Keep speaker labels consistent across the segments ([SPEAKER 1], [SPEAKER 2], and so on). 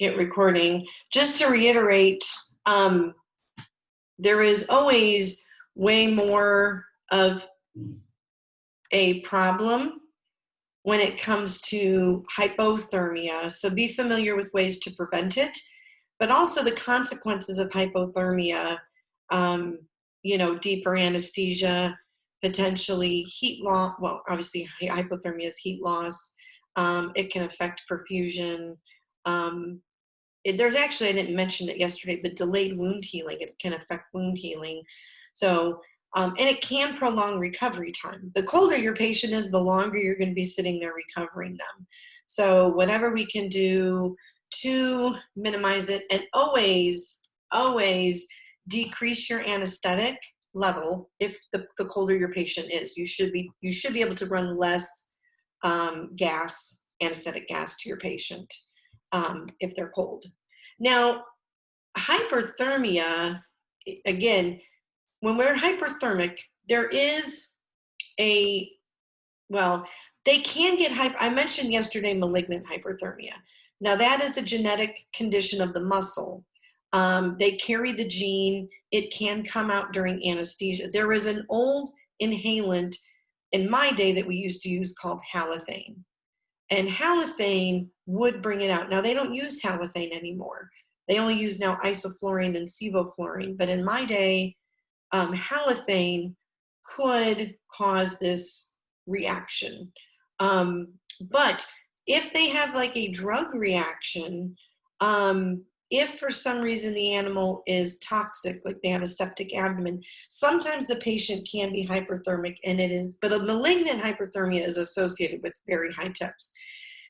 [SPEAKER 1] Hit recording. Just to reiterate, there is always way more of a problem when it comes to hypothermia. So be familiar with ways to prevent it, but also the consequences of hypothermia, deeper anesthesia, potentially heat loss. Well, obviously hypothermia is heat loss. It can affect perfusion. There's actually, I didn't mention it yesterday, but delayed wound healing. It can affect wound healing. So, and it can prolong recovery time. The colder your patient is, the longer you're going to be sitting there recovering them. So whatever we can do to minimize it, and always decrease your anesthetic level if the colder your patient is. You should be able to run less anesthetic gas to your patient if they're cold. Now, hyperthermia, again, when we're hyperthermic, there is they can get I mentioned yesterday malignant hyperthermia. Now that is a genetic condition of the muscle. They carry the gene. It can come out during anesthesia. There is an old inhalant in my day that we used to use called halothane. And halothane would bring it out. Now they don't use halothane anymore. They only use now isoflurane and sevoflurane. But in my day, halothane could cause this reaction. But if they have like a drug reaction, if for some reason the animal is toxic, like they have a septic abdomen, sometimes the patient can be hyperthermic, and it is, but a malignant hyperthermia is associated with very high temps.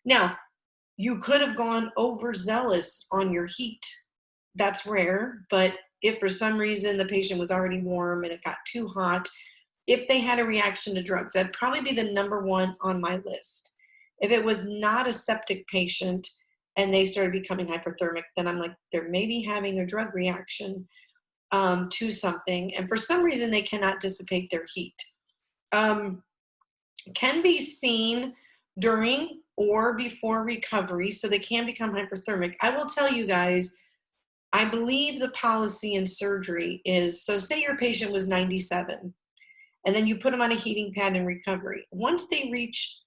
[SPEAKER 1] Now, you could have gone overzealous on your heat. That's rare, but if for some reason the patient was already warm and it got too hot, if they had a reaction to drugs, that'd probably be the number one on my list. If it was not a septic patient and they started becoming hyperthermic, then I'm like, they're maybe having a drug reaction to something. And for some reason, they cannot dissipate their heat. Can be seen during or before recovery, so they can become hyperthermic. I will tell you guys, I believe the policy in surgery is, so say your patient was 97, and then you put them on a heating pad in recovery. Once they reach,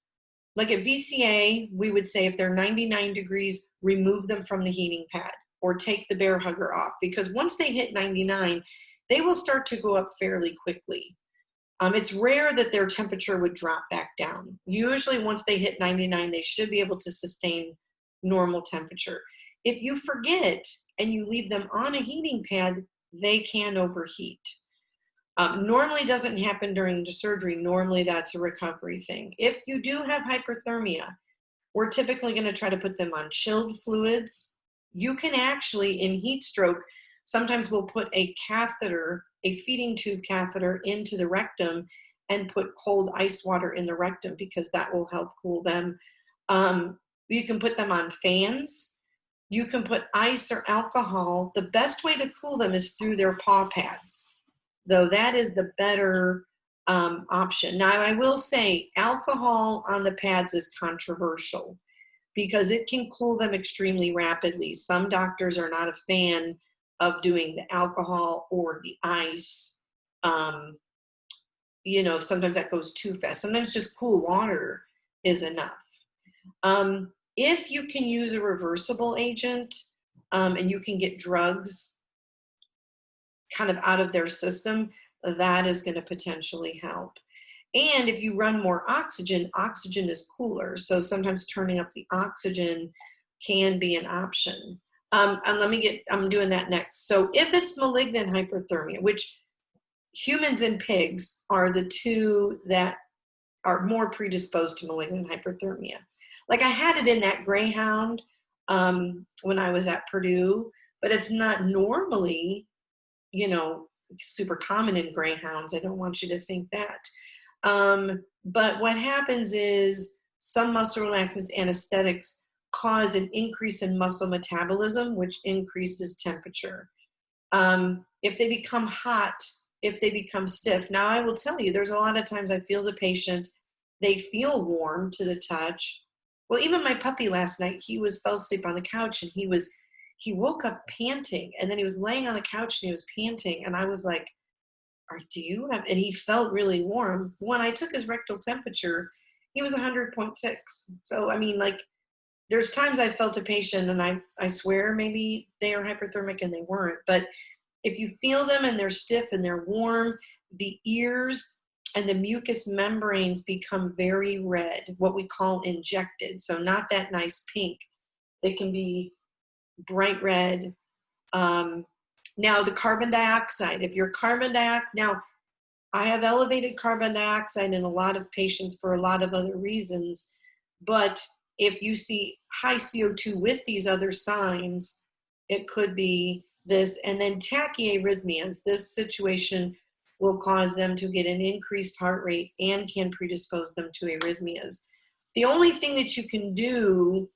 [SPEAKER 1] like at VCA, we would say if they're 99 degrees, remove them from the heating pad or take the bear hugger off, because once they hit 99, they will start to go up fairly quickly. It's rare that their temperature would drop back down. Usually once they hit 99, they should be able to sustain normal temperature. If you forget and you leave them on a heating pad, they can overheat. Normally doesn't happen during the surgery. Normally that's a recovery thing. If you do have hyperthermia, we're typically going to try to put them on chilled fluids. You can actually, in heat stroke, sometimes we'll put a catheter, a feeding tube catheter into the rectum and put cold ice water in the rectum because that will help cool them. You can put them on fans. You can put ice or alcohol. The best way to cool them is through their paw pads, though that is the better option. Now, I will say alcohol on the pads is controversial because it can cool them extremely rapidly. Some doctors are not a fan of doing the alcohol or the ice. Sometimes that goes too fast. Sometimes just cool water is enough. If you can use a reversible agent and you can get drugs kind of out of their system, that is going to potentially help. And if you run more oxygen, oxygen is cooler. So sometimes turning up the oxygen can be an option. And I'm doing that next. So if it's malignant hyperthermia, which humans and pigs are the two that are more predisposed to malignant hyperthermia. Like I had it in that greyhound when I was at Purdue, but it's not normally, super common in greyhounds. I don't want you to think that. But what happens is some muscle relaxants, anesthetics, cause an increase in muscle metabolism, which increases temperature. If they become hot, if they become stiff. Now, I will tell you, there's a lot of times I feel the patient, they feel warm to the touch. Well, even my puppy last night, fell asleep on the couch and he woke up panting, and then he was laying on the couch and he was panting. And I was like, do you have, and he felt really warm. When I took his rectal temperature, he was 100.6. So, I mean, like, there's times I felt a patient and I swear maybe they are hyperthermic and they weren't. But if you feel them and they're stiff and they're warm, the ears and the mucous membranes become very red, what we call injected. So not that nice pink. They can be bright red. Now the carbon dioxide, if you're carbon dioxide, now I have elevated carbon dioxide in a lot of patients for a lot of other reasons, but if you see high CO2 with these other signs, it could be this. And then tachyarrhythmias, this situation will cause them to get an increased heart rate and can predispose them to arrhythmias. The only thing that you can do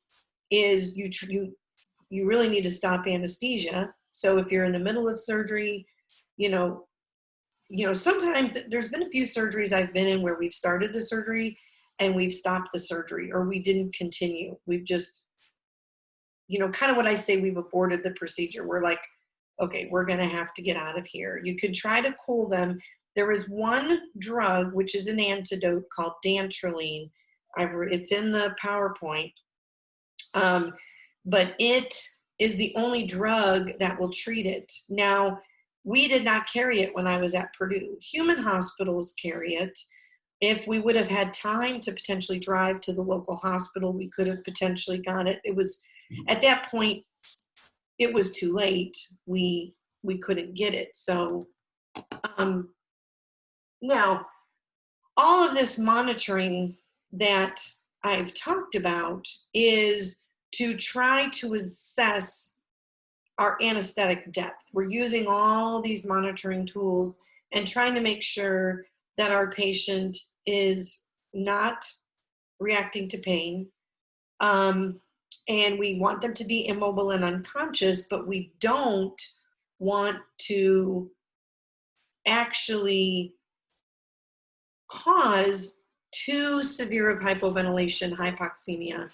[SPEAKER 1] is you really need to stop anesthesia. So if you're in the middle of surgery, sometimes there's been a few surgeries I've been in where we've started the surgery and we've stopped the surgery, or we didn't continue. We've just, kind of what I say, we've aborted the procedure. We're like, okay, we're going to have to get out of here. You could try to cool them. There is one drug, which is an antidote called dantrolene. It's in the PowerPoint. But it is the only drug that will treat it. Now, we did not carry it when I was at Purdue. Human hospitals carry it. If we would have had time to potentially drive to the local hospital, we could have potentially got it. It was, at that point, it was too late. We couldn't get it. So now, all of this monitoring that I've talked about is to try to assess our anesthetic depth. We're using all these monitoring tools and trying to make sure that our patient is not reacting to pain. And we want them to be immobile and unconscious, but we don't want to actually cause too severe of hypoventilation, hypoxemia,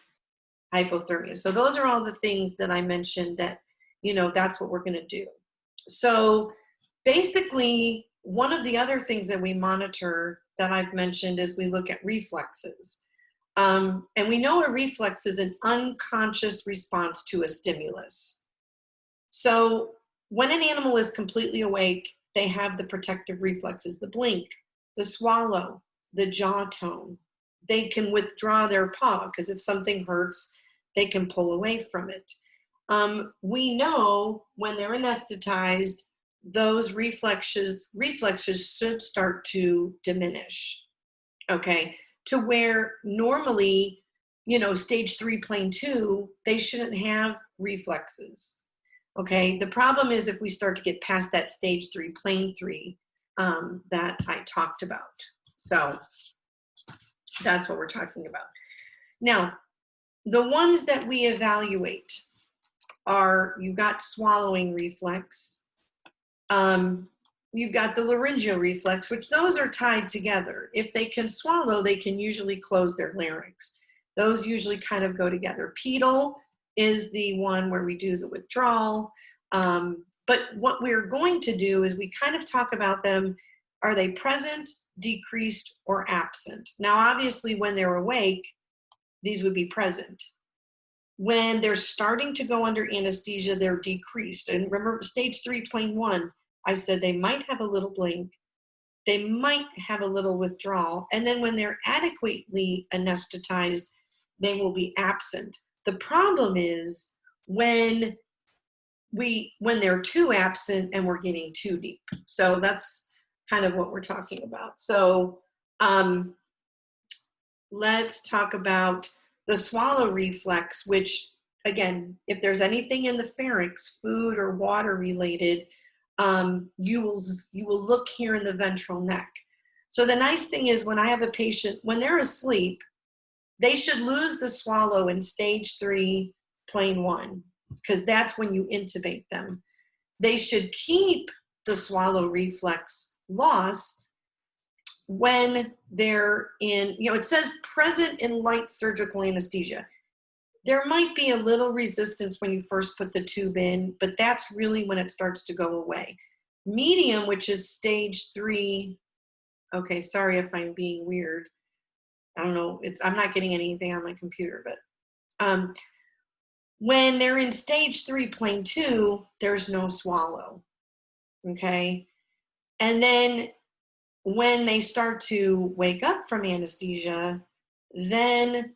[SPEAKER 1] hypothermia. So those are all the things that I mentioned that, that's what we're going to do. So basically, one of the other things that we monitor that I've mentioned is we look at reflexes. And we know a reflex is an unconscious response to a stimulus. So when an animal is completely awake, they have the protective reflexes, the blink, the swallow, the jaw tone. They can withdraw their paw because if something hurts, they can pull away from it. We know when they're anesthetized, those reflexes should start to diminish, okay, to where normally, stage 3, plane 2, they shouldn't have reflexes, okay? The problem is if we start to get past that stage 3, plane 3, that I talked about. So that's what we're talking about. Now, the ones that we evaluate are, you've got swallowing reflex, you've got the laryngeal reflex, which those are tied together. If they can swallow, they can usually close their larynx. Those usually kind of go together. Pedal is the one where we do the withdrawal. But what we're going to do is we kind of talk about them. Are they present, decreased, or absent? Now, obviously, when they're awake, these would be present. When they're starting to go under anesthesia, they're decreased. And remember, stage 3, plane 1, I said they might have a little blink, they might have a little withdrawal, and then when they're adequately anesthetized, they will be absent. The problem is when they're too absent and we're getting too deep. So that's kind of what we're talking about. So let's talk about the swallow reflex, which, again, if there's anything in the pharynx, food or water related, you will look here in the ventral neck. So the nice thing is when I have a patient, when they're asleep, they should lose the swallow in stage 3, plane 1, because that's when you intubate them. They should keep the swallow reflex lost when they're in, it says present in light surgical anesthesia. There might be a little resistance when you first put the tube in, but that's really when it starts to go away. Medium, which is stage 3. Okay, sorry if I'm being weird. I don't know. I'm not getting anything on my computer, but when they're in stage 3, plane 2, there's no swallow. Okay, and then when they start to wake up from anesthesia, then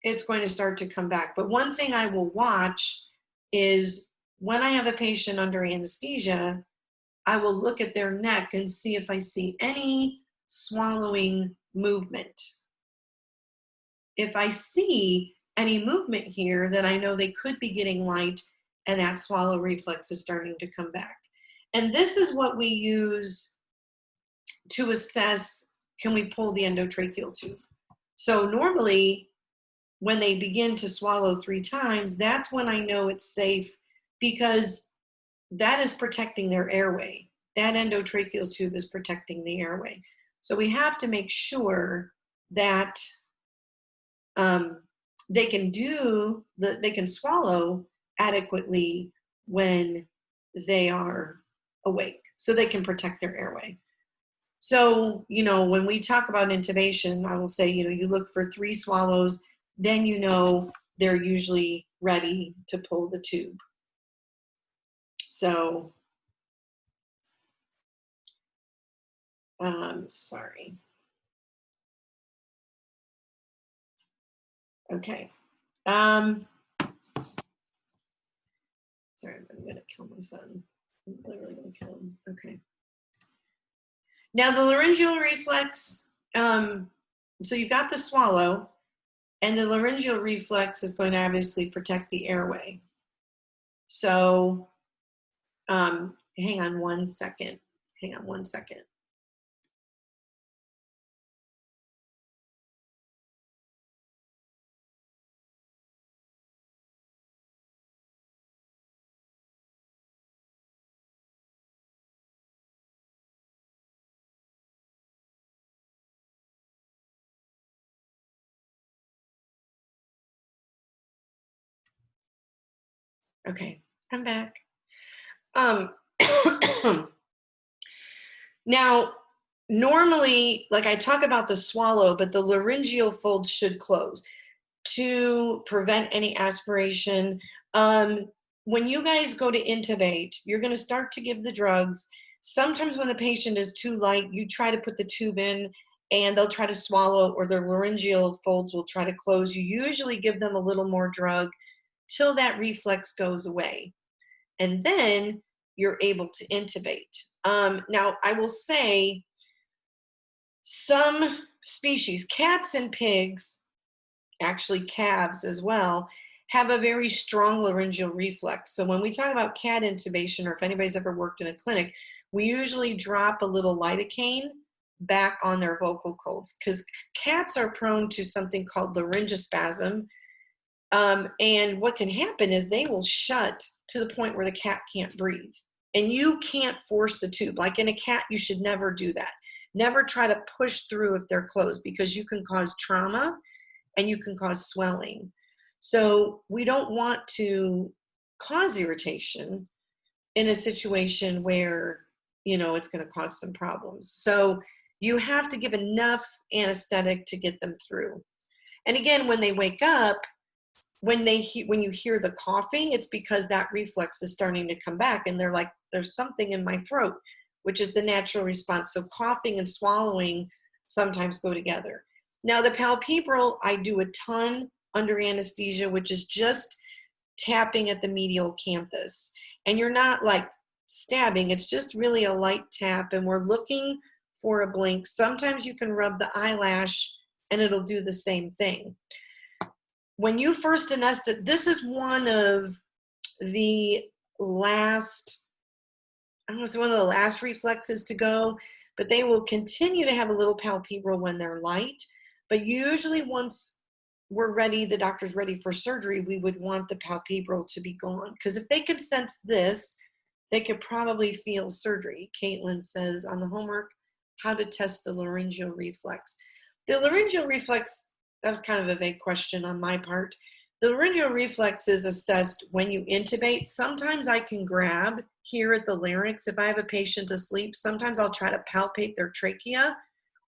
[SPEAKER 1] it's going to start to come back. But one thing I will watch is when I have a patient under anesthesia, I will look at their neck and see if I see any swallowing movement. If I see any movement here, then I know they could be getting light and that swallow reflex is starting to come back. And this is what we use to assess, can we pull the endotracheal tube? So normally, when they begin to swallow 3 times, that's when I know it's safe, because that is protecting their airway. That endotracheal tube is protecting the airway. So we have to make sure that they can swallow adequately when they are awake, so they can protect their airway. So, when we talk about intubation, I will say, you look for 3 swallows, then they're usually ready to pull the tube. So, sorry. Okay. Sorry, I'm going to kill my son. I'm literally going to kill him. Okay. Now, the laryngeal reflex, so you've got the swallow, and the laryngeal reflex is going to obviously protect the airway. So, hang on one second. Okay, I'm back. Now, normally, like I talk about the swallow, but the laryngeal folds should close to prevent any aspiration. When you guys go to intubate, you're going to start to give the drugs. Sometimes when the patient is too light, you try to put the tube in and they'll try to swallow, or their laryngeal folds will try to close. You usually give them a little more drug till that reflex goes away. And then you're able to intubate. Now, I will say some species, cats and pigs, actually calves as well, have a very strong laryngeal reflex. So when we talk about cat intubation, or if anybody's ever worked in a clinic, we usually drop a little lidocaine back on their vocal cords, because cats are prone to something called laryngospasm. And what can happen is they will shut to the point where the cat can't breathe. And you can't force the tube. Like in a cat, you should never do that. Never try to push through if they're closed, because you can cause trauma and you can cause swelling. So we don't want to cause irritation in a situation where, it's going to cause some problems. So you have to give enough anesthetic to get them through. And again, when they wake up, when you hear the coughing, it's because that reflex is starting to come back, and they're like, there's something in my throat, which is the natural response. So coughing and swallowing sometimes go together. Now, the palpebral, I do a ton under anesthesia, which is just tapping at the medial canthus. And you're not like stabbing, it's just really a light tap, and we're looking for a blink. Sometimes you can rub the eyelash and it'll do the same thing. When you first anesthetize, this is one of the last, I don't want to say one of the last reflexes to go, but they will continue to have a little palpebral when they're light. But usually once we're ready, the doctor's ready for surgery, we would want the palpebral to be gone. Because if they could sense this, they could probably feel surgery. Caitlin says on the homework, how to test the laryngeal reflex. The laryngeal reflex, that's kind of a vague question on my part. The laryngeal reflex is assessed when you intubate. Sometimes I can grab here at the larynx. If I have a patient asleep, sometimes I'll try to palpate their trachea,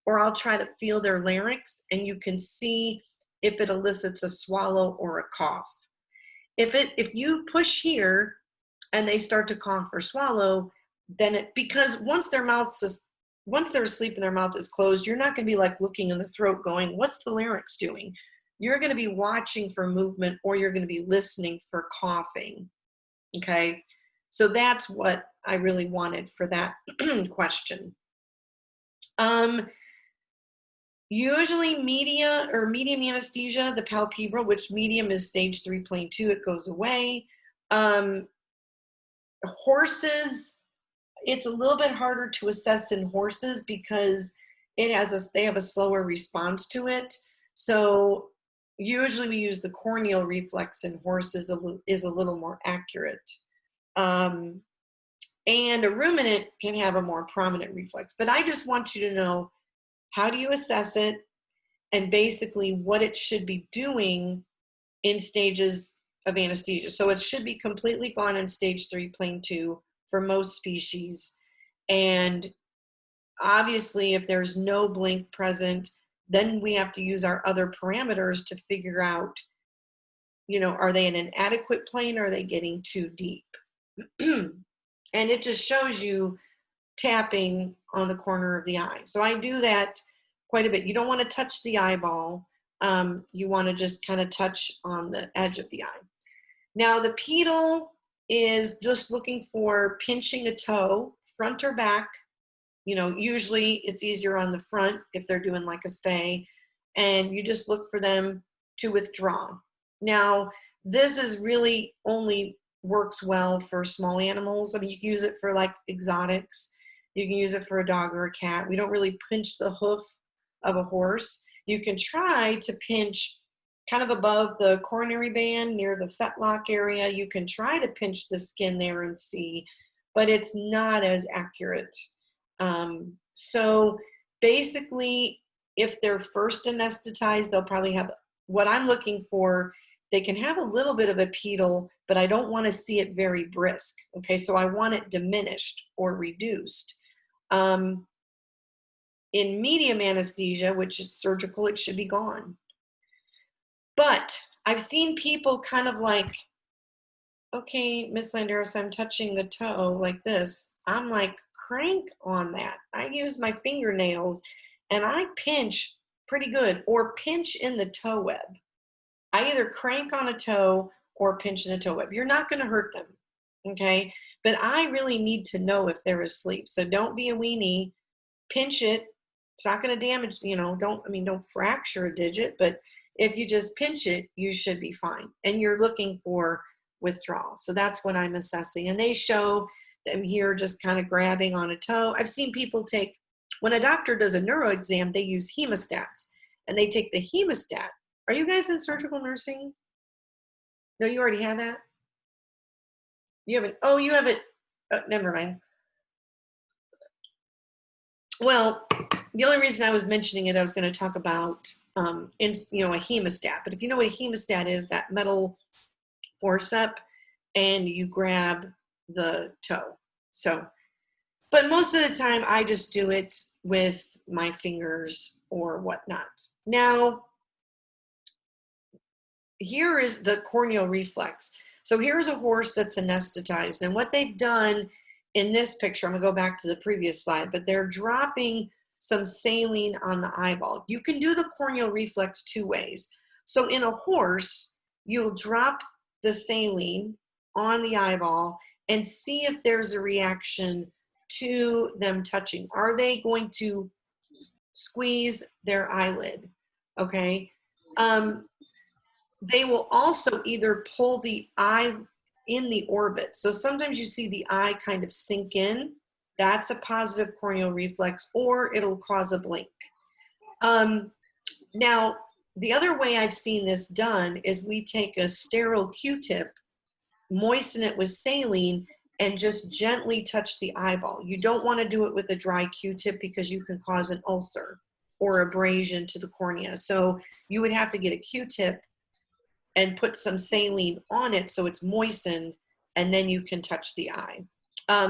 [SPEAKER 1] or I'll try to feel their larynx, and you can see if it elicits a swallow or a cough. If you push here and they start to cough or swallow, then because once they're asleep and their mouth is closed, you're not going to be like looking in the throat going, what's the larynx doing? You're going to be watching for movement, or you're going to be listening for coughing. Okay. So that's what I really wanted for that question. Usually medium anesthesia, the palpebral, which medium is stage 3, plane 2, it goes away. Horses, it's a little bit harder to assess in horses because they have a slower response to it. So usually we use the corneal reflex in horses is a little more accurate. And a ruminant can have a more prominent reflex. But I just want you to know, how do you assess it, and basically what it should be doing in stages of anesthesia. So it should be completely gone in stage 3, plane 2 for most species. And obviously, if there's no blink present, then we have to use our other parameters to figure out, are they in an adequate plane, or are they getting too deep? And it just shows you tapping on the corner of the eye. So I do that quite a bit. You don't want to touch the eyeball. You want to just kind of touch on the edge of the eye. Now the pedal is just looking for pinching a toe, front or back. Usually it's easier on the front if they're doing like a spay, and you just look for them to withdraw. Now this is really only works well for small animals. I mean, you can use it for like exotics. You can use it for a dog or a cat. We don't really pinch the hoof of a horse. You can try to pinch kind of above the coronary band near the fetlock area. You can try to pinch the skin there and see, but it's not as accurate. So basically, if they're first anesthetized, they'll probably have what I'm looking for. They can have a little bit of a pedal, but I don't want to see it very brisk. Okay, so I want it diminished or reduced. In medium anesthesia, which is surgical, it should be gone. But I've seen people kind of like, okay, Miss Landeros, I'm touching the toe like this. I'm like, crank on that. I use my fingernails and I pinch pretty good, or pinch in the toe web. I either crank on a toe or pinch in the toe web. You're not going to hurt them, okay? But I really need to know if they're asleep. So don't be a weenie. Pinch it. It's not going to damage, don't fracture a digit, but if you just pinch it, you should be fine. And you're looking for withdrawal. So that's what I'm assessing. And they show them here just kind of grabbing on a toe. I've seen people when a doctor does a neuro exam, they use hemostats, and they take the hemostat. Are you guys in surgical nursing? No, you already had that? You haven't? Oh, you haven't. Oh, never mind. Well, the only reason I was mentioning it, I was going to talk about, a hemostat. But if you know what a hemostat is, that metal forceps, and you grab the toe. So, but most of the time, I just do it with my fingers or whatnot. Now, here is the corneal reflex. So here's a horse that's anesthetized. And what they've done in this picture, I'm going to go back to the previous slide, but they're dropping some saline on the eyeball. You can do the corneal reflex 2 ways. So in a horse, you'll drop the saline on the eyeball and see if there's a reaction to them touching. Are they going to squeeze their eyelid? Okay. They will also either pull the eye in the orbit. So sometimes you see the eye kind of sink in. That's a positive corneal reflex, or it'll cause a blink. Now, the other way I've seen this done is we take a sterile Q-tip, moisten it with saline, and just gently touch the eyeball. You don't want to do it with a dry Q-tip because you can cause an ulcer or abrasion to the cornea. So you would have to get a Q-tip and put some saline on it so it's moistened, and then you can touch the eye.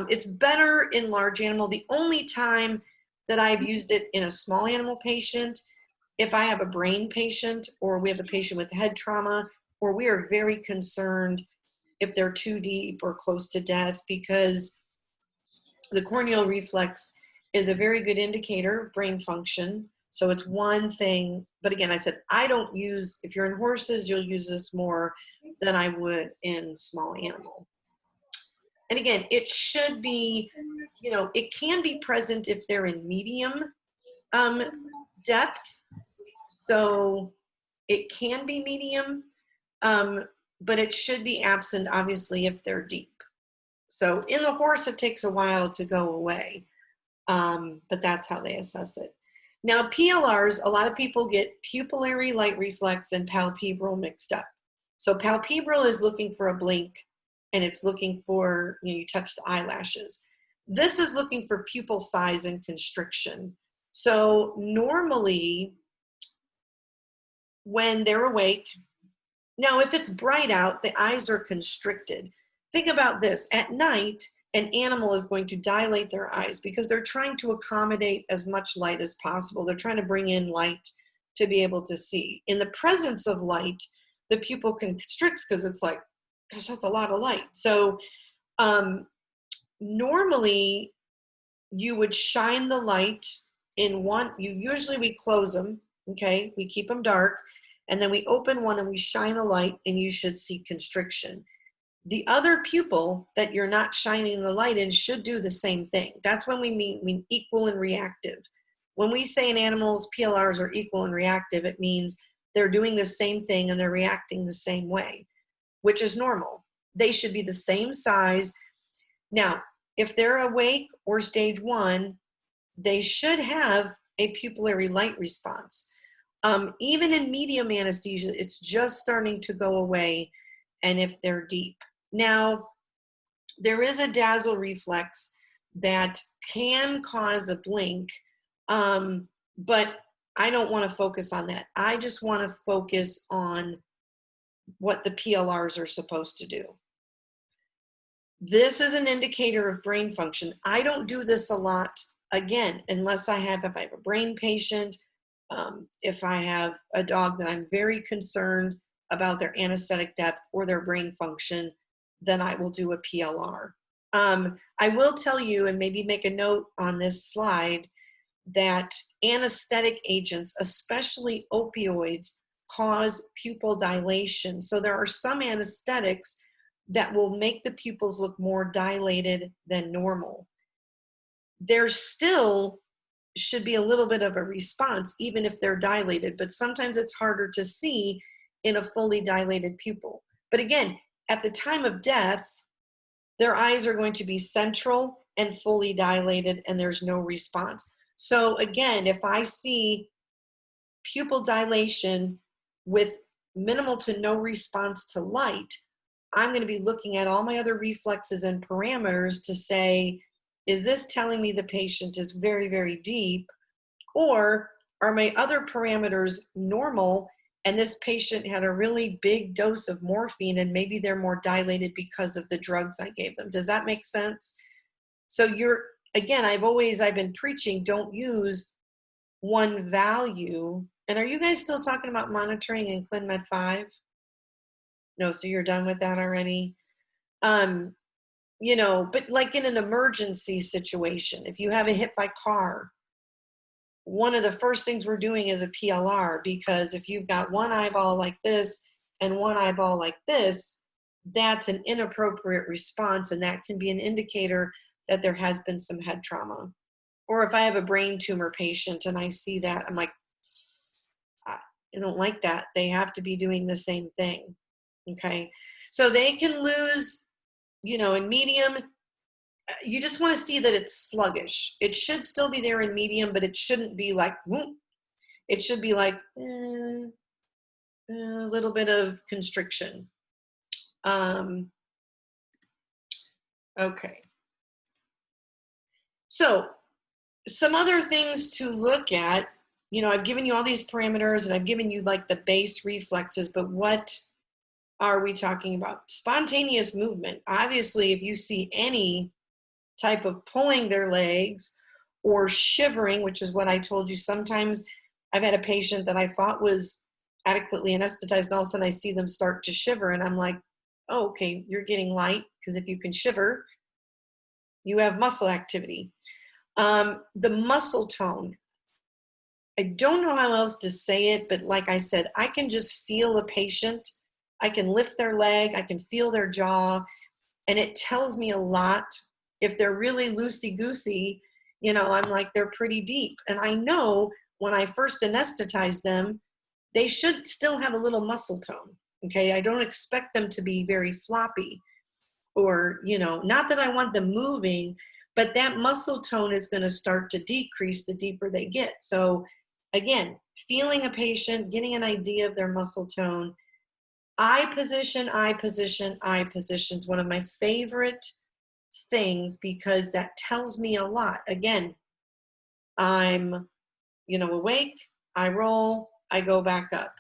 [SPEAKER 1] It's better in large animal. The only time that I've used it in a small animal patient, if I have a brain patient or we have a patient with head trauma, or we are very concerned if they're too deep or close to death, because the corneal reflex is a very good indicator of brain function. So it's one thing, but again, I said, I don't use, if you're in horses, you'll use this more than I would in small animal. And again, it should be, you know, it can be present if they're in medium depth. So it can be medium, but it should be absent, obviously, if they're deep. So in the horse, it takes a while to go away, but that's how they assess it. Now, PLRs, a lot of people get pupillary light reflex and palpebral mixed up. So palpebral is looking for a blink, and it's looking for, you know, you touch the eyelashes. This is looking for pupil size and constriction. So normally, when they're awake, now if it's bright out, the eyes are constricted. Think about this. At night, an animal is going to dilate their eyes because they're trying to accommodate as much light as possible. They're trying to bring in light to be able to see. In the presence of light, the pupil constricts because it's like, gosh, that's a lot of light. So normally you would shine the light in one, usually we close them, okay? We keep them dark, and then we open one and we shine a light, and you should see constriction. The other pupil that you're not shining the light in should do the same thing. That's when we mean equal and reactive. When we say in animals PLRs are equal and reactive, it means they're doing the same thing and they're reacting the same way, which is normal. They should be the same size. Now, if they're awake or stage 1, they should have a pupillary light response. Even in medium anesthesia, it's just starting to go away, and if they're deep. Now, there is a dazzle reflex that can cause a blink, but I don't want to focus on that. I just want to focus on what the PLRs are supposed to do. This is an indicator of brain function. I don't do this a lot, again, unless if I have a brain patient, if I have a dog that I'm very concerned about their anesthetic depth or their brain function, then I will do a PLR. I will tell you, and maybe make a note on this slide, that anesthetic agents, especially opioids, cause pupil dilation. So there are some anesthetics that will make the pupils look more dilated than normal. There still should be a little bit of a response, even if they're dilated, but sometimes it's harder to see in a fully dilated pupil. But again, at the time of death, their eyes are going to be central and fully dilated, and there's no response. So again, if I see pupil dilation with minimal to no response to light, I'm going to be looking at all my other reflexes and parameters to say, is this telling me the patient is very, very deep, or are my other parameters normal and this patient had a really big dose of morphine and maybe they're more dilated because of the drugs I gave them? Does that make sense? So again, I've been preaching, don't use one value. And are you guys still talking about monitoring in ClinMed 5? No, so you're done with that already? You know, but like in an emergency situation, if you have a hit by car, one of the first things we're doing is a PLR, because if you've got one eyeball like this and one eyeball like this, that's an inappropriate response, and that can be an indicator that there has been some head trauma. Or if I have a brain tumor patient and I see that, I'm like, I don't like that. They have to be doing the same thing, okay? So they can lose, you know, in medium, you just want to see that it's sluggish. It should still be there in medium, but it shouldn't be like, whoop. It should be like a little bit of constriction. Okay. So some other things to look at, I've given you all these parameters and I've given you like the base reflexes, but what are we talking about? Spontaneous movement. Obviously, if you see any type of pulling their legs or shivering, which is what I told you, sometimes I've had a patient that I thought was adequately anesthetized, and all of a sudden I see them start to shiver, and I'm like, oh, okay, you're getting light, because if you can shiver, you have muscle activity. The muscle tone. I don't know how else to say it, but like I said, I can just feel a patient. I can lift their leg, I can feel their jaw, and it tells me a lot. If they're really loosey-goosey, I'm like, they're pretty deep. And I know when I first anesthetize them, they should still have a little muscle tone. Okay, I don't expect them to be very floppy, or not that I want them moving, but that muscle tone is going to start to decrease the deeper they get. So again, feeling a patient, getting an idea of their muscle tone. Eye position, eye position, eye position is one of my favorite things, because that tells me a lot. Again, I'm awake, I roll, I go back up.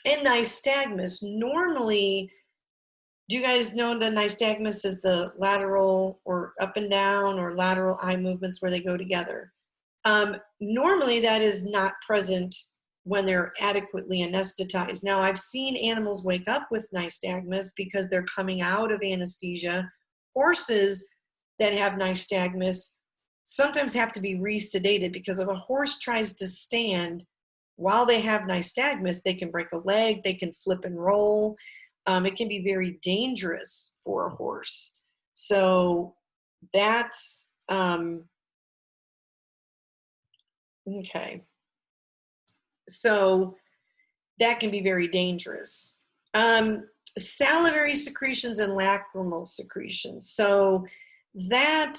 [SPEAKER 1] And nystagmus, normally, do you guys know the nystagmus is the lateral or up and down or lateral eye movements where they go together? Normally that is not present when they're adequately anesthetized. Now, I've seen animals wake up with nystagmus because they're coming out of anesthesia. Horses that have nystagmus sometimes have to be resedated, because if a horse tries to stand while they have nystagmus, they can break a leg, they can flip and roll. It can be very dangerous for a horse. So that's okay. So that can be very dangerous. Salivary secretions and lacrimal secretions. So that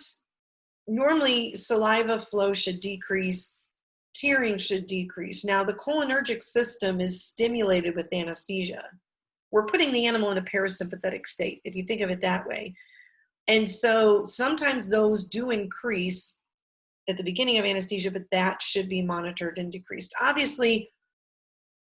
[SPEAKER 1] normally saliva flow should decrease, tearing should decrease. Now, the cholinergic system is stimulated with anesthesia. We're putting the animal in a parasympathetic state, if you think of it that way. And so sometimes those do increase at the beginning of anesthesia, but that should be monitored and decreased. Obviously,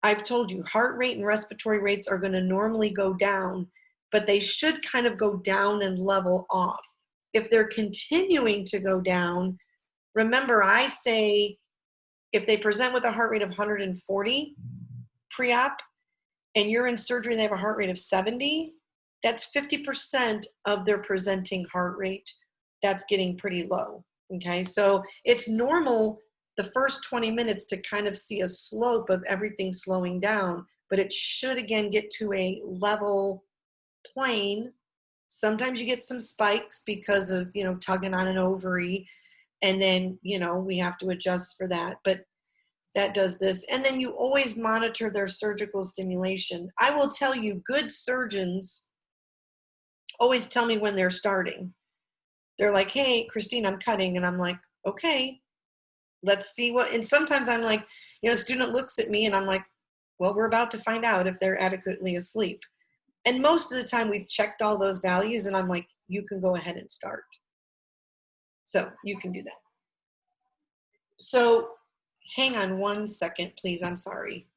[SPEAKER 1] I've told you, heart rate and respiratory rates are going to normally go down, but they should kind of go down and level off. If they're continuing to go down, remember, I say if they present with a heart rate of 140 pre-op and you're in surgery and they have a heart rate of 70, that's 50% of their presenting heart rate. That's getting pretty low. Okay, so it's normal the first 20 minutes to kind of see a slope of everything slowing down, but it should again get to a level plane. Sometimes you get some spikes because of, tugging on an ovary, and then, we have to adjust for that, but that does this. And then you always monitor their surgical stimulation. I will tell you, good surgeons always tell me when they're starting. They're like, hey, Christine, I'm cutting. And I'm like, okay, let's see what, and sometimes I'm like, a student looks at me and I'm like, well, we're about to find out if they're adequately asleep. And most of the time we've checked all those values and I'm like, you can go ahead and start. So you can do that. So hang on one second, please. I'm sorry.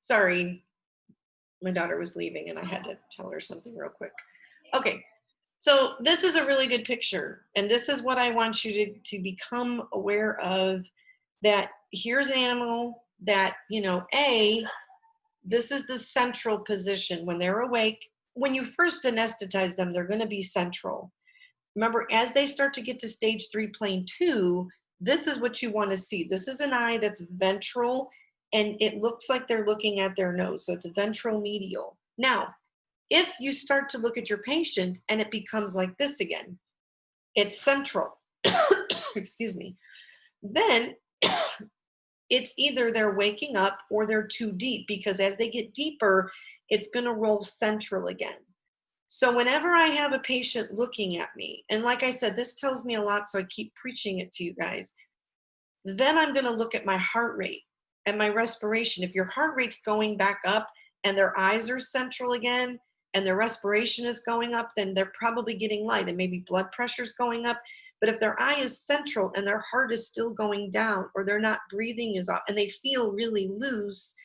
[SPEAKER 1] Sorry, my daughter was leaving and I had to tell her something real quick. Okay, So this is a really good picture. And this is what I want you to become aware of, that here's an animal that, this is the central position when they're awake. When you first anesthetize them, they're going to be central. Remember, as they start to get to stage 3, plane 2, this is what you want to see. This is an eye that's ventral, and it looks like they're looking at their nose. So it's ventral medial. Now, if you start to look at your patient and it becomes like this again, it's central. Excuse me. Then it's either they're waking up or they're too deep, because as they get deeper, it's going to roll central again. So whenever I have a patient looking at me, and like I said, this tells me a lot, so I keep preaching it to you guys, then I'm going to look at my heart rate and my respiration. If your heart rate's going back up and their eyes are central again and their respiration is going up, then they're probably getting light, and maybe blood pressure's going up. But if their eye is central and their heart is still going down, or they're not breathing as often and they feel really loose,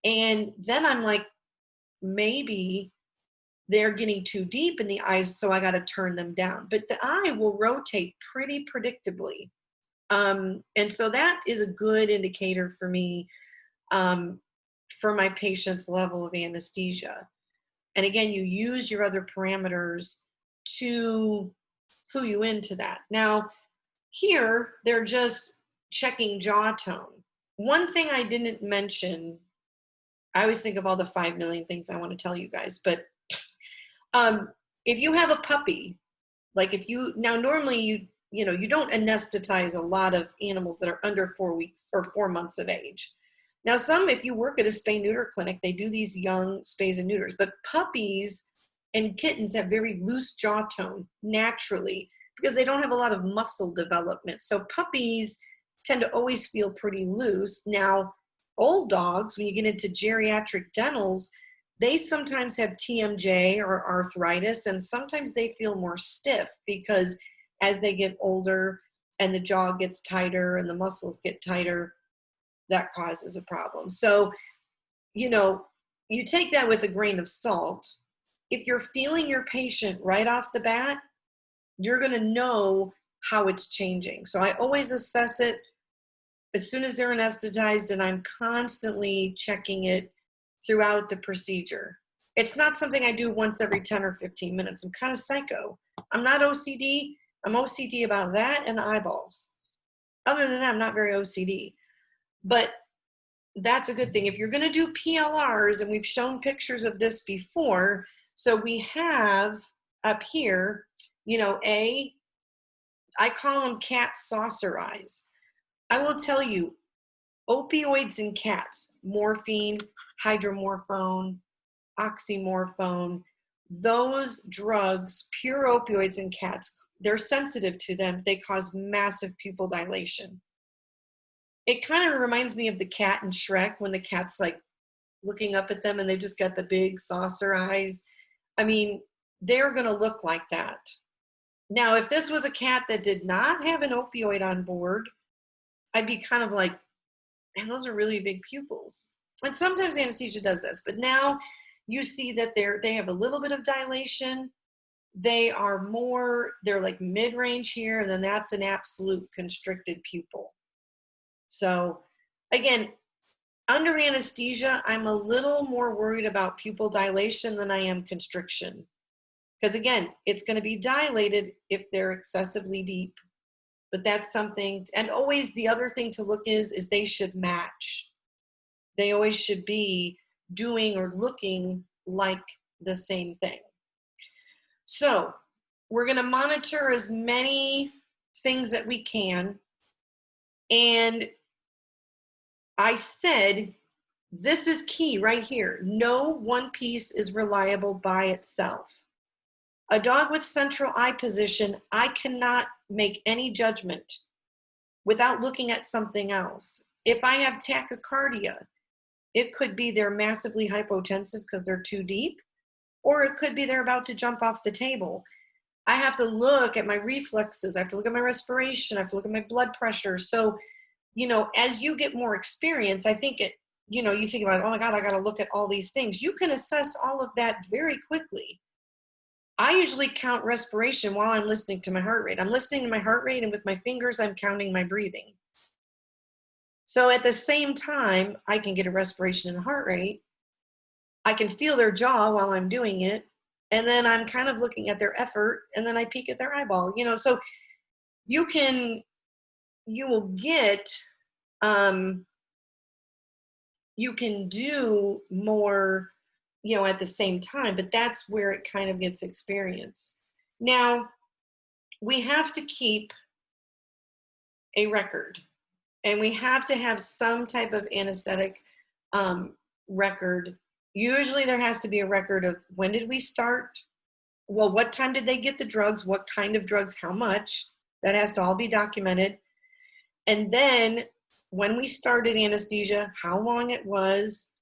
[SPEAKER 1] and then I'm like, maybe they're getting too deep in the eyes, so I got to turn them down. But the eye will rotate pretty predictably. And so that is a good indicator for me, for my patient's level of anesthesia. And again, you use your other parameters to clue you into that. Now, here, they're just checking jaw tone. One thing I didn't mention, I always think of all the 5 million things I want to tell you guys, but if you have a puppy, like if you, now normally you don't anesthetize a lot of animals that are under 4 weeks or 4 months of age. Now some, if you work at a spay neuter clinic, they do these young spays and neuters, but puppies and kittens have very loose jaw tone naturally because they don't have a lot of muscle development. So puppies tend to always feel pretty loose. Now, old dogs, when you get into geriatric dentals, they sometimes have TMJ or arthritis, and sometimes they feel more stiff because as they get older and the jaw gets tighter and the muscles get tighter, that causes a problem. So, you take that with a grain of salt. If you're feeling your patient right off the bat, you're going to know how it's changing. So I always assess it as soon as they're anesthetized, and I'm constantly checking it throughout the procedure. It's not something I do once every 10 or 15 minutes. I'm kind of psycho. I'm not OCD. I'm OCD about that and the eyeballs. Other than that, I'm not very OCD. But that's a good thing. If you're going to do PLRs, and we've shown pictures of this before, so we have up here, I call them cat saucer eyes. I will tell you, opioids in cats, morphine, hydromorphone, oxymorphone, those drugs, pure opioids in cats, they're sensitive to them. They cause massive pupil dilation. It kind of reminds me of the cat in Shrek when the cat's like looking up at them and they just got the big saucer eyes. I mean, they're going to look like that. Now, if this was a cat that did not have an opioid on board, I'd be kind of like, man, those are really big pupils. And sometimes anesthesia does this, but now you see that they have a little bit of dilation. They're like mid-range here, and then that's an absolute constricted pupil. So again, under anesthesia, I'm a little more worried about pupil dilation than I am constriction. Because again, it's going to be dilated if they're excessively deep. But that's something, and always the other thing to look is they should match. They always should be doing or looking like the same thing. So we're going to monitor as many things that we can. And I said, this is key right here. No one piece is reliable by itself. A dog with central eye position, I cannot make any judgment without looking at something else. If I have tachycardia, it could be they're massively hypotensive because they're too deep, or it could be they're about to jump off the table. I have to look at my reflexes. I have to look at my respiration. I have to look at my blood pressure. So, as you get more experience, I think you think about, oh my God, I got to look at all these things. You can assess all of that very quickly. I usually count respiration while I'm listening to my heart rate. I'm listening to my heart rate, and with my fingers, I'm counting my breathing. So at the same time, I can get a respiration and a heart rate. I can feel their jaw while I'm doing it. And then I'm kind of looking at their effort, and then I peek at their eyeball, so you will get, you can do more, at the same time, but that's where it kind of gets experience. Now, we have to keep a record, and we have to have some type of anesthetic record. Usually there has to be a record of when did we start? Well, what time did they get the drugs? What kind of drugs? How much? That has to all be documented. And then when we started anesthesia, how long it was,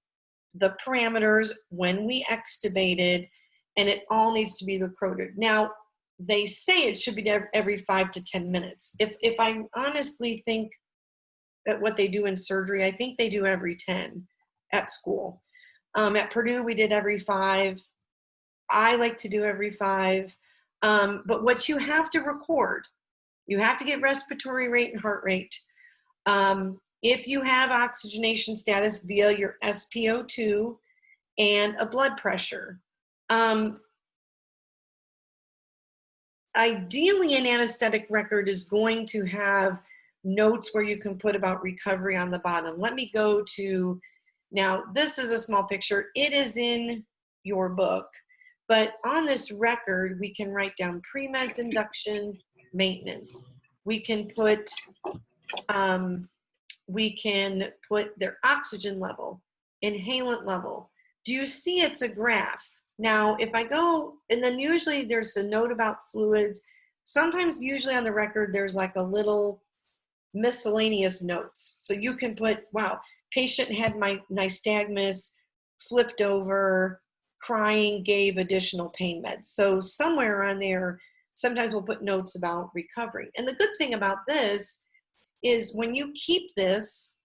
[SPEAKER 1] the parameters, when we extubated, and it all needs to be recorded. Now, they say it should be every 5 to 10 minutes. If I honestly think that what they do in surgery, I think they do every 10 at school. At Purdue, we did every 5. I like to do every 5. But what you have to record, you have to get respiratory rate and heart rate. If you have oxygenation status via your SpO2 and a blood pressure. Ideally, an anesthetic record is going to have notes where you can put about recovery on the bottom. Let me go to, now this is a small picture. It is in your book, but on this record, we can write down pre-meds, induction, maintenance. We can put their oxygen level, inhalant level. Do you see it's a graph? Now, if I go, and then usually there's a note about fluids. Sometimes, usually on the record, there's like a little miscellaneous notes. So you can put, wow, patient had my nystagmus, flipped over, crying, gave additional pain meds. So somewhere around there, sometimes we'll put notes about recovery. And the good thing about this is when you keep this,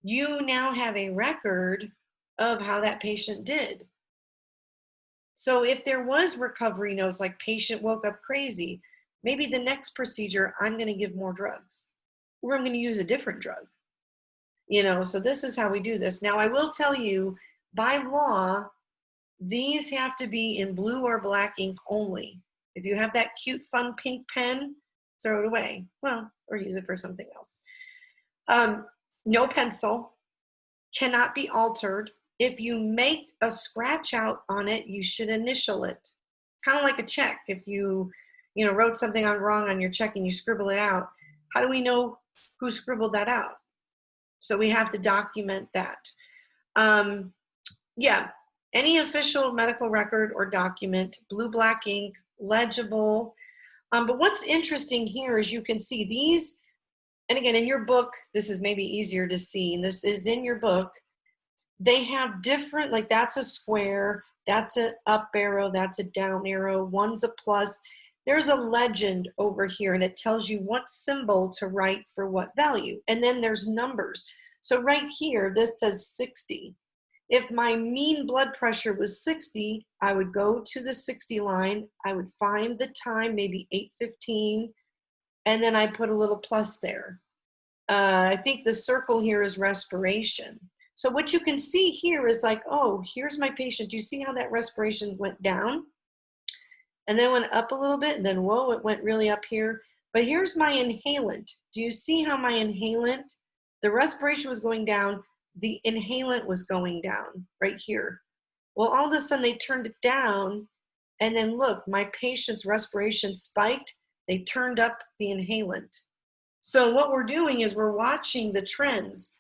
[SPEAKER 1] you now have a record of how that patient did. So if there was recovery notes, like patient woke up crazy, maybe the next procedure, I'm going to give more drugs, or I'm going to use a different drug. So this is how we do this. Now, I will tell you, by law, these have to be in blue or black ink only. If you have that cute, fun pink pen, throw it away. Well, or use it for something else. No pencil, cannot be altered. If you make a scratch out on it, you should initial it. Kind of like a check. If you wrote something wrong on your check and you scribble it out, how do we know who scribbled that out? So we have to document that. Any official medical record or document, blue, black ink, legible. But what's interesting here is you can see these, and again, in your book, this is maybe easier to see, and this is in your book, they have different, like that's a square, that's an up arrow, that's a down arrow, one's a plus. There's a legend over here, and it tells you what symbol to write for what value. And then there's numbers. So right here, this says 60. If my mean blood pressure was 60, I would go to the 60 line. I would find the time, maybe 8:15, and then I put a little plus there. I think the circle here is respiration. So what you can see here is like, oh, here's my patient. Do you see how that respiration went down? And then went up a little bit, and then, whoa, it went really up here. But here's my inhalant. Do you see how my inhalant, the respiration was going down, the inhalant was going down right here. Well, all of a sudden they turned it down, and then look, my patient's respiration spiked. They turned up the inhalant. So what we're doing is we're watching the trends.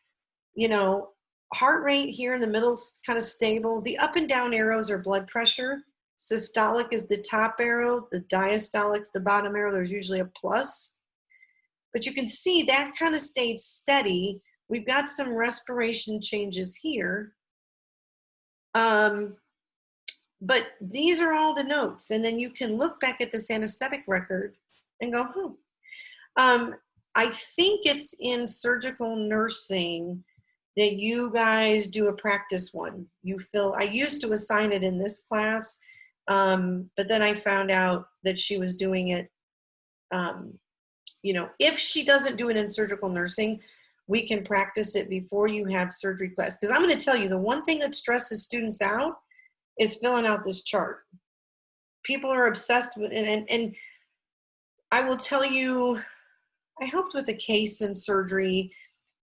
[SPEAKER 1] Heart rate here in the middle is kind of stable. The up and down arrows are blood pressure. Systolic is the top arrow. The diastolic's the bottom arrow. There's usually a plus. But you can see that kind of stayed steady. We've got some respiration changes here. But these are all the notes. And then you can look back at this anesthetic record and go, I think it's in surgical nursing that you guys do a practice one. I used to assign it in this class. But then I found out that she was doing it, you know, if she doesn't do it in surgical nursing, we can practice it before you have surgery class. Because I'm going to tell you, the one thing that stresses students out is filling out this chart. People are obsessed with it. And I will tell you, I helped with a case in surgery.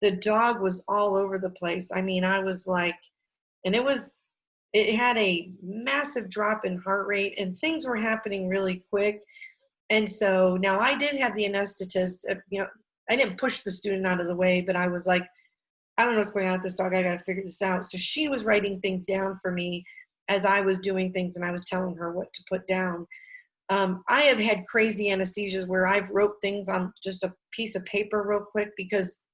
[SPEAKER 1] The dog was all over the place. I mean, I was like, and it had a massive drop in heart rate and things were happening really quick. And so now I did have the anesthetist, you know, I didn't push the student out of the way, but I was like, I don't know what's going on with this dog. I got to figure this out. So she was writing things down for me as I was doing things, and I was telling her what to put down. I have had crazy anesthesias where I've wrote things on just a piece of paper real quick, because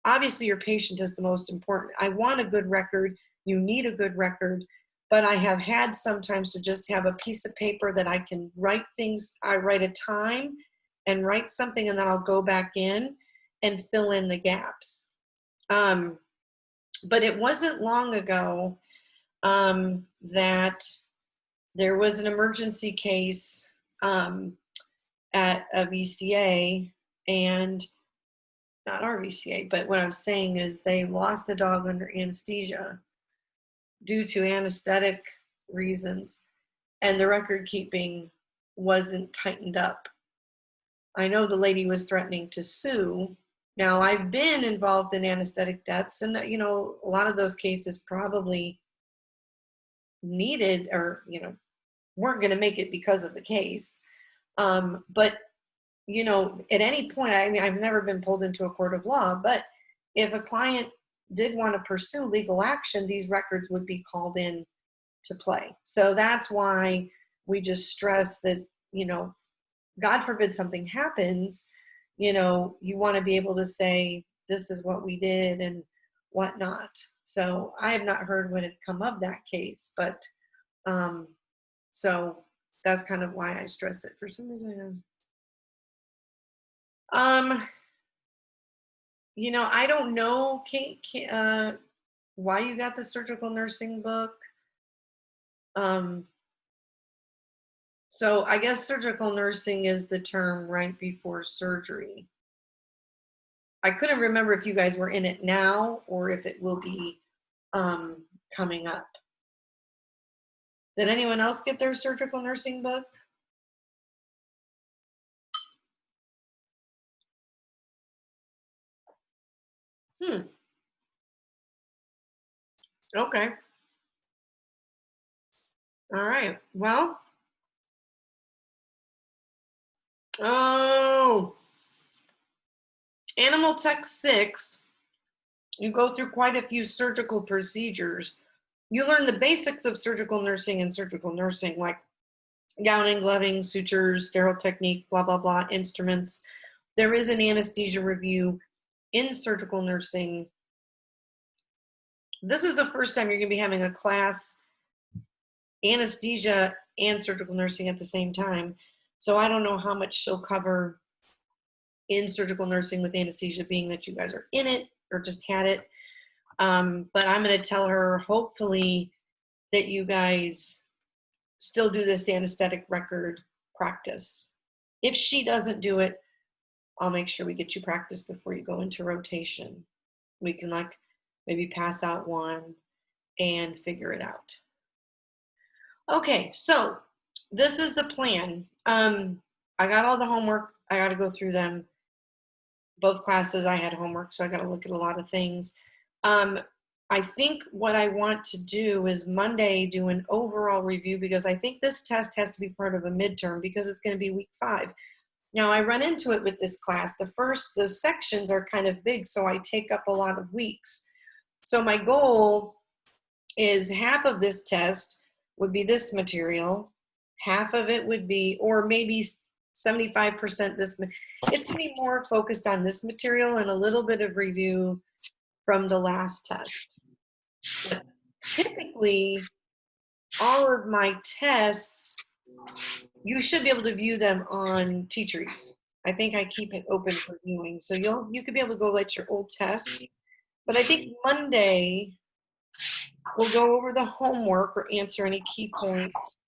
[SPEAKER 1] obviously your patient is the most important. I want a good record. You need a good record. But I have had sometimes to just have a piece of paper that I can write things. I write a time and write something, and then I'll go back in and fill in the gaps. But it wasn't long ago that there was an emergency case at a VCA, and not our VCA, but what I'm saying is they lost a dog under anesthesia due to anesthetic reasons, and the record keeping wasn't tightened up. I know the lady was threatening to sue. Now, I've been involved in anesthetic deaths, and you know, a lot of those cases probably needed, or you know, weren't going to make it because of the case. But you know, at any point, I mean, I've never been pulled into a court of law, but if a client did want to pursue legal action, these records would be called in to play. So that's why we just stress that, you know, God forbid something happens, you know, you want to be able to say, this is what we did and whatnot. So I have not heard what had come of that case, but so that's kind of why I stress it for some reason. You know, I don't know, Kate, why you got the surgical nursing book. So I guess surgical nursing is the term right before surgery. I couldn't remember if you guys were in it now or if it will be coming up. Did anyone else get their surgical nursing book? Okay. All right. Well, oh, Animal Tech 6, you go through quite a few surgical procedures. You learn the basics of surgical nursing and surgical nursing, like gowning, gloving, sutures, sterile technique, blah, blah, blah, instruments. There is an anesthesia review in surgical nursing. This is the first time you're going to be having a class, anesthesia and surgical nursing at the same time. So I don't know how much she'll cover in surgical nursing with anesthesia, being that you guys are in it or just had it. But I'm going to tell her, hopefully, that you guys still do this anesthetic record practice. If she doesn't do it, I'll make sure we get you practice before you go into rotation. We can like maybe pass out one and figure it out. Okay, so this is the plan. I got all the homework. I got to go through them. Both classes I had homework, so I got to look at a lot of things. I think what I want to do is Monday do an overall review, because I think this test has to be part of a midterm because it's going to be week 5. Now I run into it with this class. The sections are kind of big, so I take up a lot of weeks. So my goal is half of this test would be this material, half of it would be, or maybe 75% this. It's going to be more focused on this material and a little bit of review from the last test. But typically, all of my tests, you should be able to view them on Teacheries. I think I keep it open for viewing, so you could be able to go at your old test. But I think Monday we'll go over the homework or answer any key points,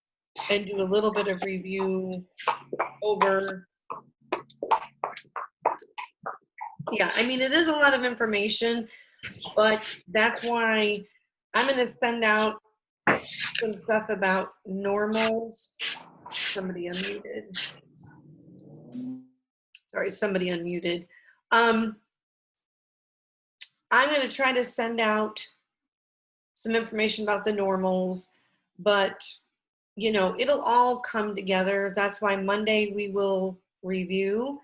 [SPEAKER 1] and do a little bit of review over. Yeah, I mean, it is a lot of information, but that's why I'm going to send out some stuff about normals. Somebody unmuted. Sorry, somebody unmuted. I'm going to try to send out some information about the normals, but you know, it'll all come together. That's why Monday we will review,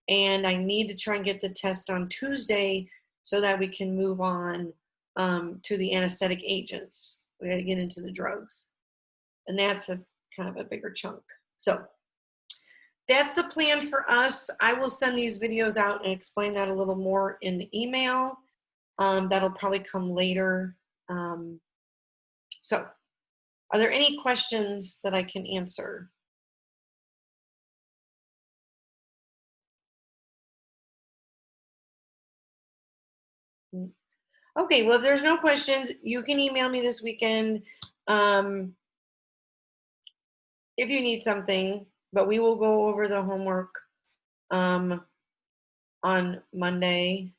[SPEAKER 1] and I need to try and get the test on Tuesday so that we can move on to the anesthetic agents. We got to get into the drugs, and that's a kind of a bigger chunk. So that's the plan for us. I will send these videos out and explain that a little more in the email. That'll probably come later. So are there any questions that I can answer? Okay, well, if there's no questions, you can email me this weekend if you need something, but we will go over the homework on Monday.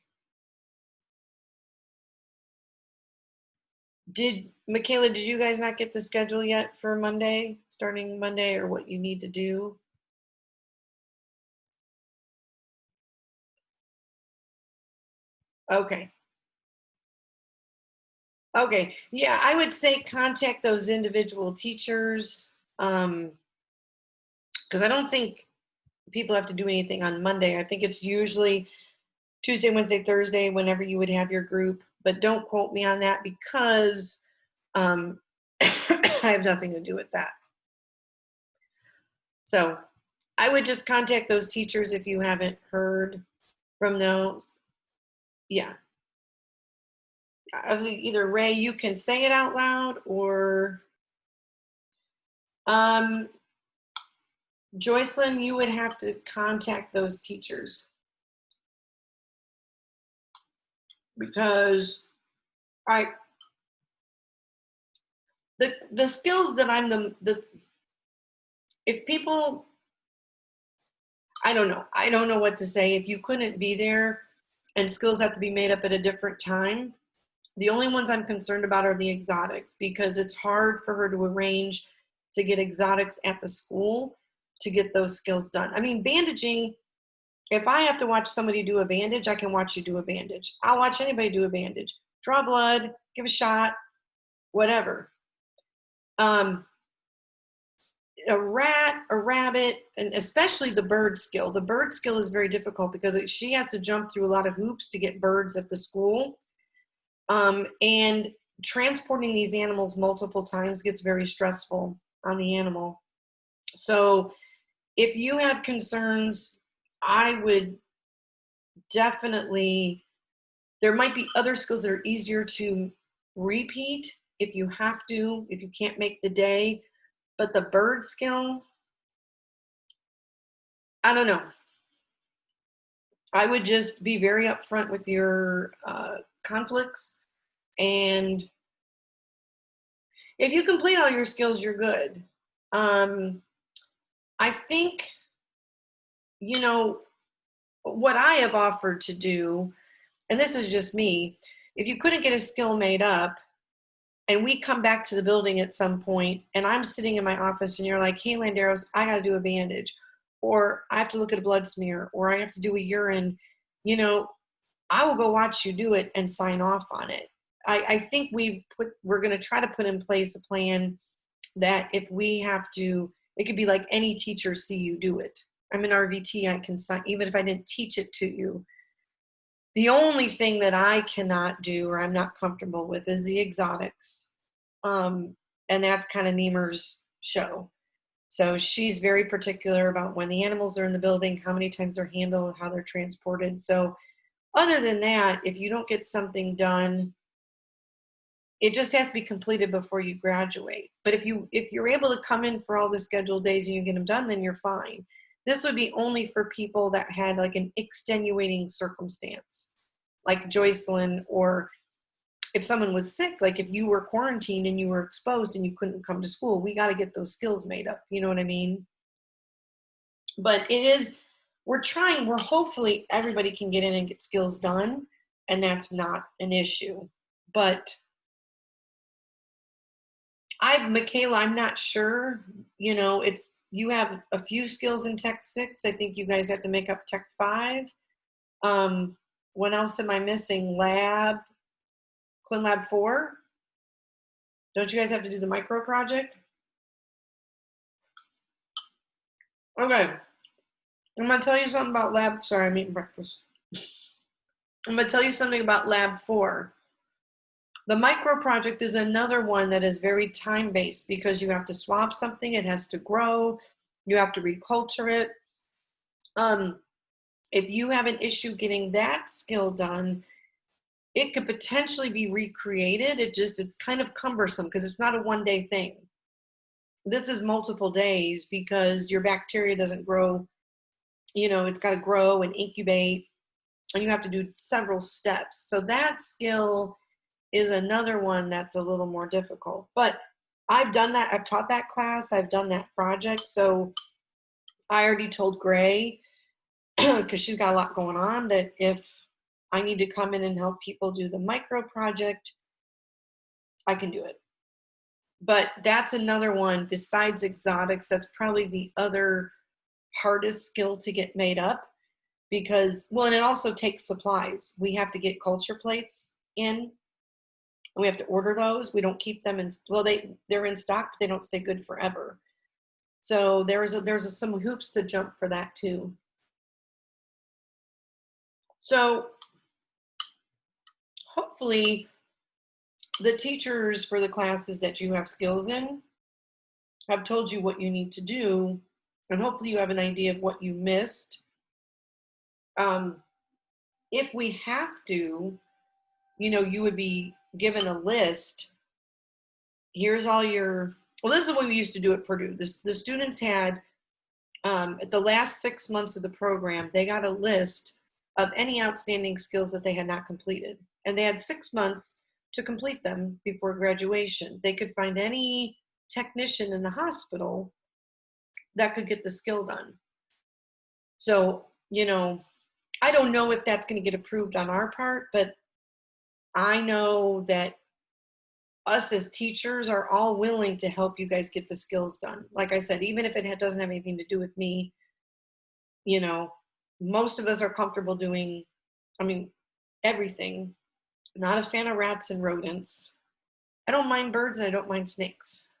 [SPEAKER 1] Michaela, did you guys not get the schedule yet for Monday, starting Monday, or what you need to do? Okay. Okay. Yeah, I would say contact those individual teachers because I don't think people have to do anything on Monday. I think it's usually Tuesday, Wednesday, Thursday, whenever you would have your group. But don't quote me on that because I have nothing to do with that. So I would just contact those teachers if you haven't heard from those. Yeah. I was either Ray, you can say it out loud, or Joycelyn, you would have to contact those teachers because the skills that I'm if people, I don't know what to say. If you couldn't be there and skills have to be made up at a different time, the only ones I'm concerned about are the exotics because it's hard for her to arrange to get exotics at the school to get those skills done. I mean, bandaging, if I have to watch somebody do a bandage, I can watch you do a bandage. I'll watch anybody do a bandage. Draw blood, give a shot, whatever. A rat, a rabbit, and especially the bird skill. The bird skill is very difficult because she has to jump through a lot of hoops to get birds at the school. And transporting these animals multiple times gets very stressful on the animal. So if you have concerns, I would definitely, there might be other skills that are easier to repeat if you have to, if you can't make the day. But the bird skill, I don't know. I would just be very upfront with your conflicts. And if you complete all your skills, you're good. I think, you know, what I have offered to do, and this is just me, if you couldn't get a skill made up and we come back to the building at some point and I'm sitting in my office and you're like, hey, Landeros, I got to do a bandage, or I have to look at a blood smear, or I have to do a urine, you know, I will go watch you do it and sign off on it. I think we're going to try to put in place a plan that if we have to, it could be like any teacher see you do it. I'm an RVT, I can sign, even if I didn't teach it to you. The only thing that I cannot do or I'm not comfortable with is the exotics. And that's kind of Nemer's show. So she's very particular about when the animals are in the building, how many times they're handled, how they're transported. So other than that, if you don't get something done, it just has to be completed before you graduate. But if you're able to come in for all the scheduled days and you get them done, then you're fine. This would be only for people that had like an extenuating circumstance, like Joycelyn, or if someone was sick, like if you were quarantined and you were exposed and you couldn't come to school, we got to get those skills made up. You know what I mean? But we're hopefully everybody can get in and get skills done, and that's not an issue. But Michaela, I'm not sure. You have a few skills in Tech 6. I think you guys have to make up Tech 5. What else am I missing? Clean Lab 4? Don't you guys have to do the micro project? Okay. I'm going to tell you something about sorry, I'm eating breakfast. I'm going to tell you something about Lab 4. The micro project is another one that is very time-based because you have to swap something, it has to grow, you have to reculture it. If you have an issue getting that skill done, it could potentially be recreated. It's kind of cumbersome because it's not a one-day thing. This is multiple days because your bacteria doesn't grow, it's got to grow and incubate, and you have to do several steps. So that skill is another one that's a little more difficult. But I've done that. I've taught that class. I've done that project. So I already told Gray, because she's got a lot going on, that if I need to come in and help people do the micro project, I can do it. But that's another one besides exotics. That's probably the other hardest skill to get made up because, and it also takes supplies. We have to get culture plates in, and we have to order those. We don't keep them they're in stock, but they don't stay good forever. So there's some hoops to jump for that too. So hopefully the teachers for the classes that you have skills in have told you what you need to do, and hopefully you have an idea of what you missed. If we have to, you would be given a list. Here's all this is what we used to do at Purdue. The students had, at the last 6 months of the program, they got a list of any outstanding skills that they had not completed. And they had 6 months to complete them before graduation. They could find any technician in the hospital that could get the skill done. So, I don't know if that's going to get approved on our part, but I know that us as teachers are all willing to help you guys get the skills done. Like I said, even if it doesn't have anything to do with me, most of us are comfortable doing, everything. Not a fan of rats and rodents. I don't mind birds and I don't mind snakes.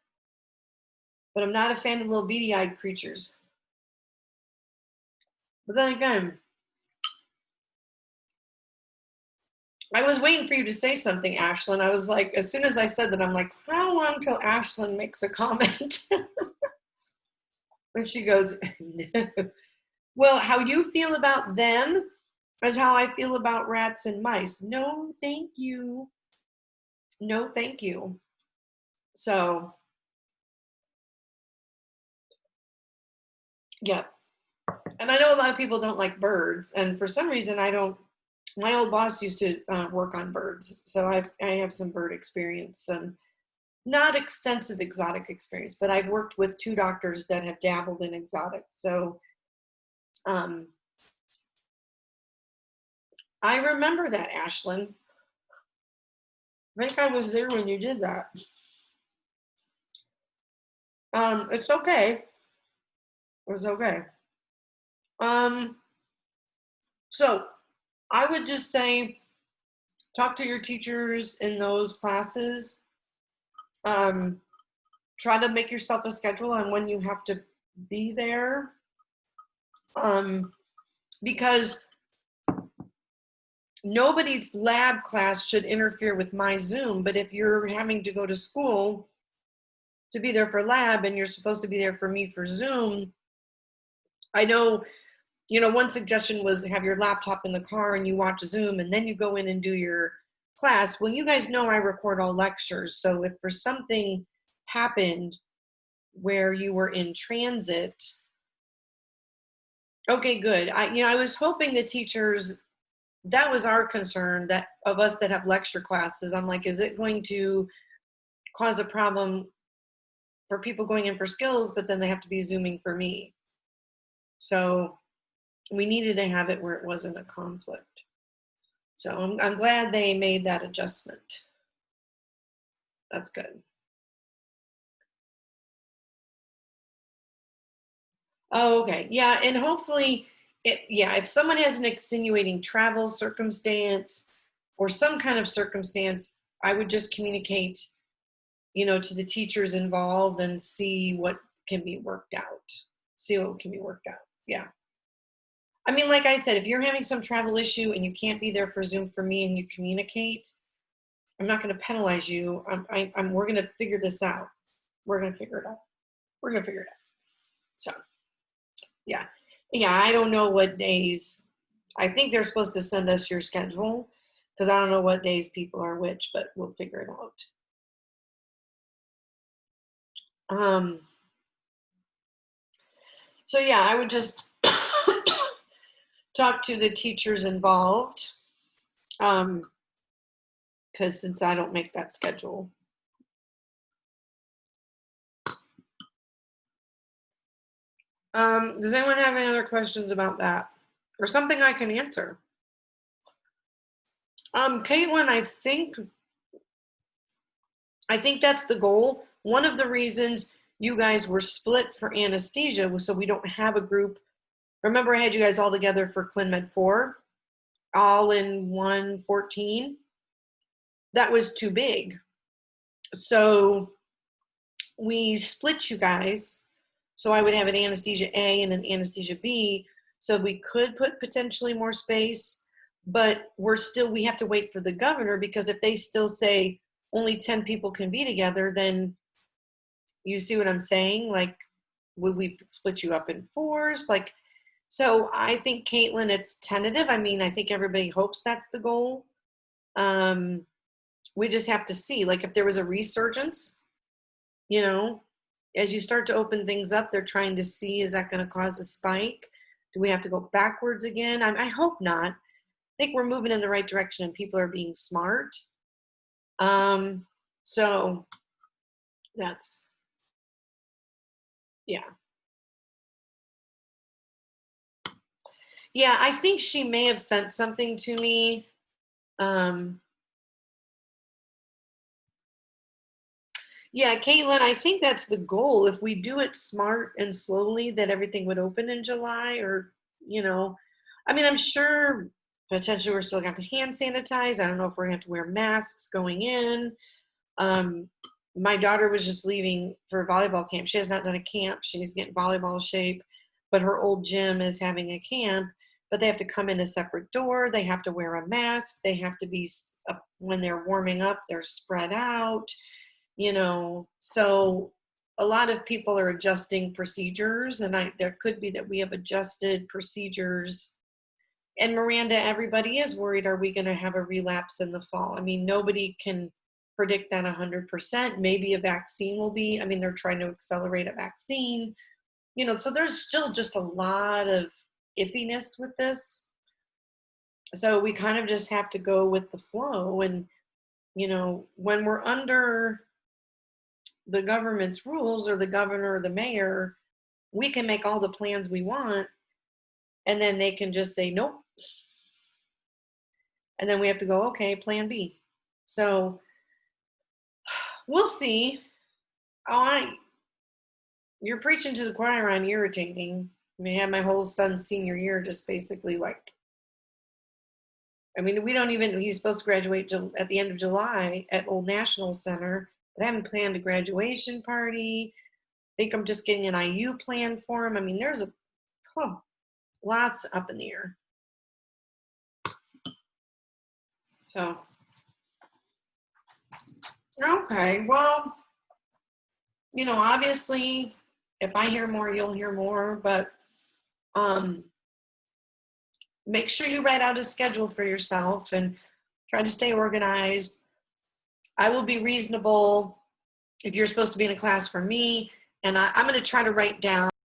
[SPEAKER 1] But I'm not a fan of little beady-eyed creatures. But then again, I was waiting for you to say something, Ashlyn. I was like, as soon as I said that, I'm like, how long till Ashlyn makes a comment? And she goes, no. Well, how you feel about them is how I feel about rats and mice. No, thank you. No, thank you. So, yeah. And I know a lot of people don't like birds. And for some reason, I don't. My old boss used to work on birds. So I have some bird experience. Not extensive exotic experience, but I've worked with 2 doctors that have dabbled in exotics. So I remember that, Ashlyn. I think I was there when you did that. It's okay. It's okay. So I would just say, talk to your teachers in those classes. Try to make yourself a schedule on when you have to be there. Because nobody's lab class should interfere with my Zoom, but if you're having to go to school to be there for lab and you're supposed to be there for me for Zoom, I know, one suggestion was have your laptop in the car and you watch Zoom and then you go in and do your class. Well, you guys know I record all lectures, so if for something happened where you were in transit, okay, good. I was hoping the teachers that was our concern, that of us that have lecture classes. I'm like, is it going to cause a problem for people going in for skills, but then they have to be Zooming for me? So we needed to have it where it wasn't a conflict. So I'm glad they made that adjustment. That's good. Oh, okay. Yeah, and hopefully, if someone has an extenuating travel circumstance or some kind of circumstance, I would just communicate, to the teachers involved and see what can be worked out. See what can be worked out. Yeah. I mean, like I said, if you're having some travel issue and you can't be there for Zoom for me and you communicate, I'm not going to penalize you. We're going to figure this out. We're going to figure it out. We're going to figure it out. So, yeah. Yeah, I don't know what days. I think they're supposed to send us your schedule because I don't know what days people are which, but we'll figure it out. So yeah, I would just talk to the teachers involved, because since I don't make that schedule. Does anyone have any other questions about that or something I can answer? Caitlin, I think that's the goal. One of the reasons you guys were split for anesthesia was so we don't have a group. Remember, I had you guys all together for ClinMed 4, all in 114. That was too big. So we split you guys. So I would have an anesthesia A and an anesthesia B. So we could put potentially more space, but we have to wait for the governor, because if they still say only 10 people can be together, then you see what I'm saying? Like, would we split you up in 4s? Like, so I think, Caitlin, it's tentative. I mean, I think everybody hopes that's the goal. We just have to see, like, if there was a resurgence, as you start to open things up, they're trying to see, is that going to cause a spike? Do we have to go backwards again? I hope not. I think we're moving in the right direction and people are being smart. So that's, yeah. Yeah, I think she may have sent something to me. Yeah, Caitlin, I think that's the goal. If we do it smart and slowly, that everything would open in July, or, I mean, I'm sure potentially we're still going to have to hand sanitize. I don't know if we're going to have to wear masks going in. My daughter was just leaving for a volleyball camp. She has not done a camp. She's getting volleyball shape, but her old gym is having a camp, but they have to come in a separate door. They have to wear a mask. They have to be, when they're warming up, they're spread out. So a lot of people are adjusting procedures, and there could be that we have adjusted procedures. And Miranda, everybody is worried, are we going to have a relapse in the fall? I mean, nobody can predict that 100%. Maybe a vaccine will be, they're trying to accelerate a vaccine, so there's still just a lot of iffiness with this. So we kind of just have to go with the flow. And, when we're under the government's rules, or the governor or the mayor, we can make all the plans we want, and then they can just say nope, and then we have to go, okay, plan B. So we'll see. You're preaching to the choir. I'm irritating. I had my whole son's senior year just basically like, we don't even, he's supposed to graduate at the end of July at Old National Center, but I haven't planned a graduation party. I think I'm just getting an IU plan for him. There's lots up in the air. So, okay, well, obviously, if I hear more, you'll hear more, but make sure you write out a schedule for yourself and try to stay organized. I will be reasonable if you're supposed to be in a class for me, and I'm going to try to write down